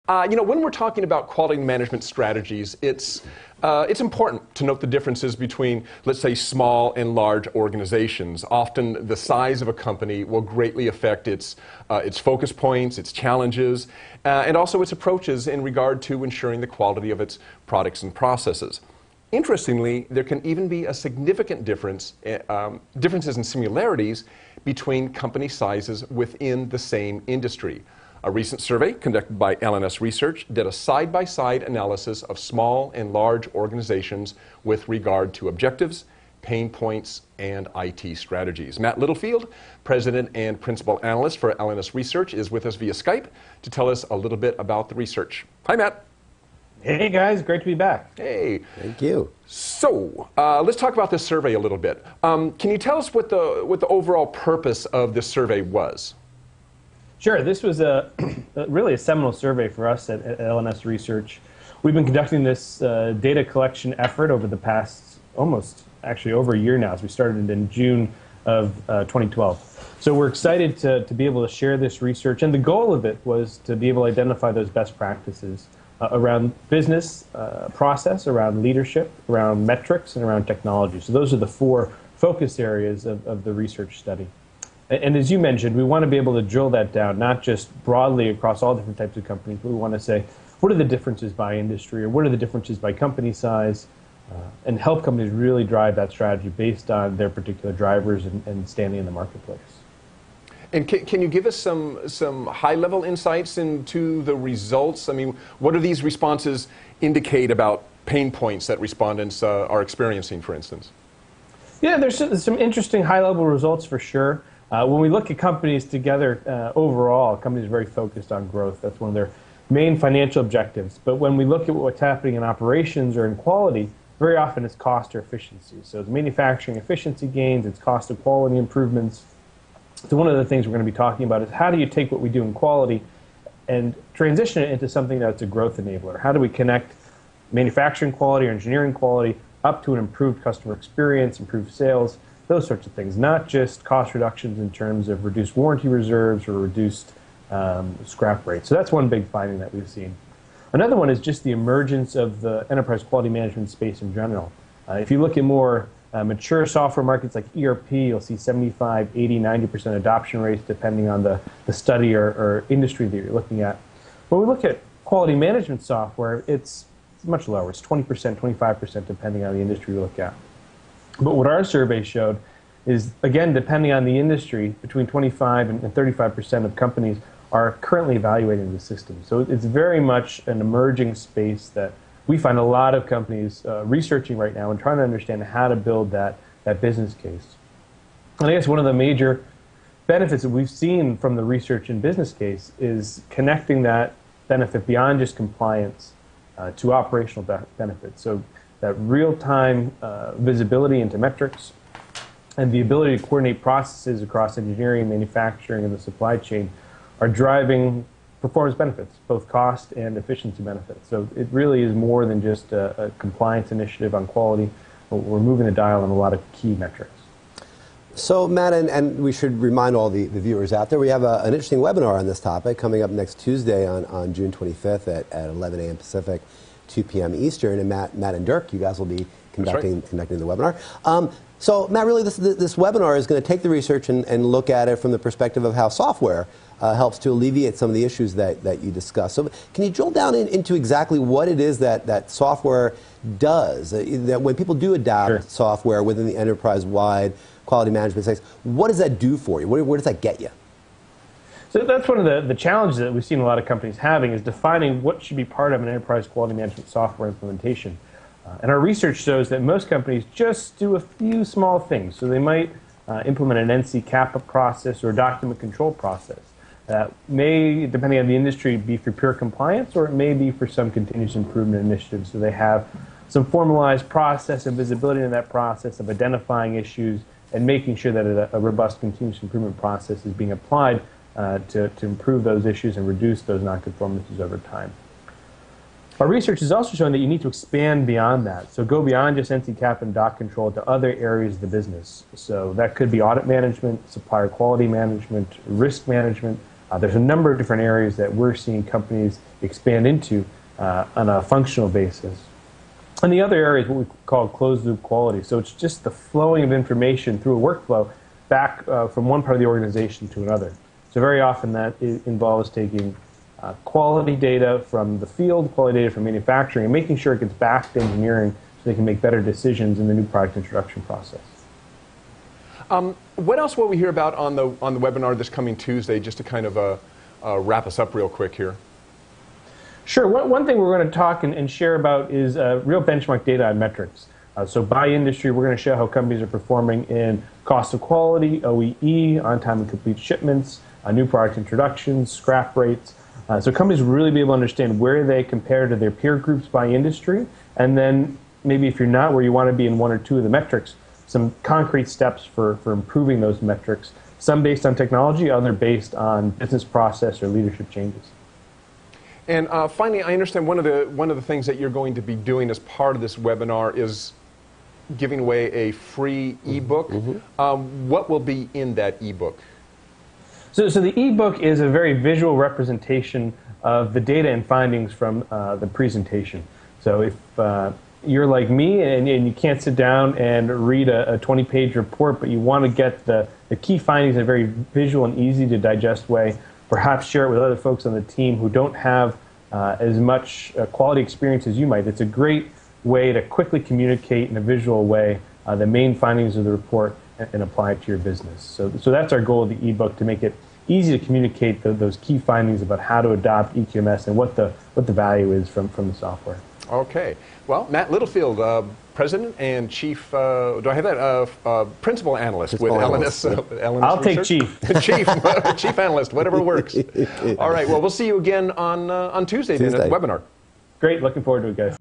When we're talking about quality management strategies, it's important to note the differences between, let's say, small and large organizations. Often the size of a company will greatly affect its focus points, its challenges, and also its approaches in regard to ensuring the quality of its products and processes. Interestingly, there can even be a significant differences and similarities between company sizes within the same industry. A recent survey conducted by LNS Research did a side-by-side analysis of small and large organizations with regard to objectives, pain points, and IT strategies. Matt Littlefield, President and Principal Analyst for LNS Research, is with us via Skype to tell us a little bit about the research. Hi, Matt. Hey, guys. Great to be back. Hey. Thank you. So, let's talk about this survey a little bit. Can you tell us what the overall purpose of this survey was? Sure. This was really a seminal survey for us at LNS Research. We've been conducting this data collection effort over the past actually over a year now, as we started in June of 2012. So we're excited to be able to share this research, and the goal of it was to be able to identify those best practices around business process, around leadership, around metrics, and around technology. So those are the four focus areas of the research study. And as you mentioned, we want to be able to drill that down, not just broadly across all different types of companies, but we want to say, what are the differences by industry, or what are the differences by company size, and help companies really drive that strategy based on their particular drivers and standing in the marketplace. And can you give us some high-level insights into the results? I mean, what do these responses indicate about pain points that respondents are experiencing, for instance? Yeah, there's some interesting high-level results for sure. When we look at companies together, overall, companies are very focused on growth. That's one of their main financial objectives. But when we look at what's happening in operations or in quality, very often it's cost or efficiency. So it's manufacturing efficiency gains, it's cost of quality improvements. So one of the things we're going to be talking about is how do you take what we do in quality and transition it into something that's a growth enabler? How do we connect manufacturing quality or engineering quality up to an improved customer experience, improved sales, those sorts of things, not just cost reductions in terms of reduced warranty reserves or reduced scrap rates. So that's one big finding that we've seen. Another one is just the emergence of the enterprise quality management space in general. If you look at more mature software markets like ERP, you'll see 75, 80, 90% adoption rates depending on the study or industry that you're looking at. When we look at quality management software, it's much lower. It's 20%, 25% depending on the industry you look at. But what our survey showed is, again, depending on the industry, between 25 and 35% of companies are currently evaluating the system. So it's very much an emerging space that we find a lot of companies researching right now and trying to understand how to build that business case. And I guess one of the major benefits that we've seen from the research and business case is connecting that benefit beyond just compliance to operational benefits. So that real-time visibility into metrics and the ability to coordinate processes across engineering, manufacturing, and the supply chain are driving performance benefits, both cost and efficiency benefits. So it really is more than just a compliance initiative on quality. We're moving the dial on a lot of key metrics. So Matt, and we should remind all the viewers out there, we have an interesting webinar on this topic coming up next Tuesday on June 25th at 11 a.m. Pacific, 2 p.m. Eastern, and Matt and Dirk, you guys will be conducting the webinar. So Matt, really this webinar is going to take the research and look at it from the perspective of how software helps to alleviate some of the issues that you discussed. So can you drill down into exactly what it is that software does? That when people do adopt software within the enterprise-wide quality management space, what does that do for you? Where does that get you? So that's one of the challenges that we've seen a lot of companies having, is defining what should be part of an enterprise quality management software implementation. And our research shows that most companies just do a few small things. So they might implement an NC CAPA process or a document control process. That may, depending on the industry, be for pure compliance, or it may be for some continuous improvement initiatives. So they have some formalized process and visibility in that process of identifying issues and making sure that a robust continuous improvement process is being applied to improve those issues and reduce those nonconformities over time. Our research has also shown that you need to expand beyond that. So go beyond just NC CAPA and doc control to other areas of the business. So that could be audit management, supplier quality management, risk management, There's a number of different areas that we're seeing companies expand into on a functional basis. And the other area is what we call closed-loop quality. So it's just the flowing of information through a workflow back from one part of the organization to another. So very often that involves taking quality data from the field, quality data from manufacturing, and making sure it gets back to engineering so they can make better decisions in the new product introduction process. What else will we hear about on the webinar this coming Tuesday, just to kind of wrap us up real quick here? Sure. One thing we're going to talk and share about is real benchmark data on metrics. So by industry, we're going to show how companies are performing in cost of quality, OEE, on-time and complete shipments, new product introductions, scrap rates. So companies will really be able to understand where they compare to their peer groups by industry, and then maybe if you're not where you want to be in one or two of the metrics, some concrete steps for improving those metrics, some based on technology, other based on business process or leadership changes. And finally, I understand one of the things that you're going to be doing as part of this webinar is giving away a free ebook. What will be in that ebook? So the ebook is a very visual representation of the data and findings from the presentation. So if you're like me and you can't sit down and read a 20-page report, but you want to get the key findings in a very visual and easy to digest way, perhaps share it with other folks on the team who don't have as much quality experience as you might. It's a great way to quickly communicate in a visual way the main findings of the report and apply it to your business. So that's our goal of the ebook, to make it easy to communicate those key findings about how to adopt EQMS and what the value is from the software. Okay. Well, Matt Littlefield, President and Chief, do I have that? Principal Analyst with LNS I'll Research? take Chief. Chief Analyst, whatever works. All right. Well, we'll see you again on Tuesday then at the webinar. Great. Looking forward to it, guys.